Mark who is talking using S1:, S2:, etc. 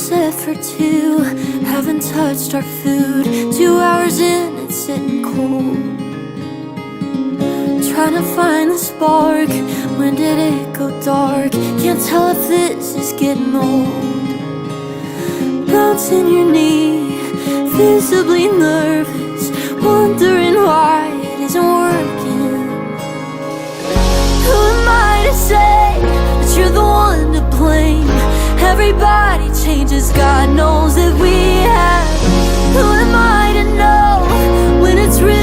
S1: set for two, haven't touched our food. 2 hours in, it's sitting cold. Trying to find the spark, when did it go dark? Can't tell if this is getting old. Bouncing your knee, visibly nervous, wondering why it isn't working. Who am I to say that you're the one to blame? Everybody changes, God knows that we have. Who am I to know when it's real?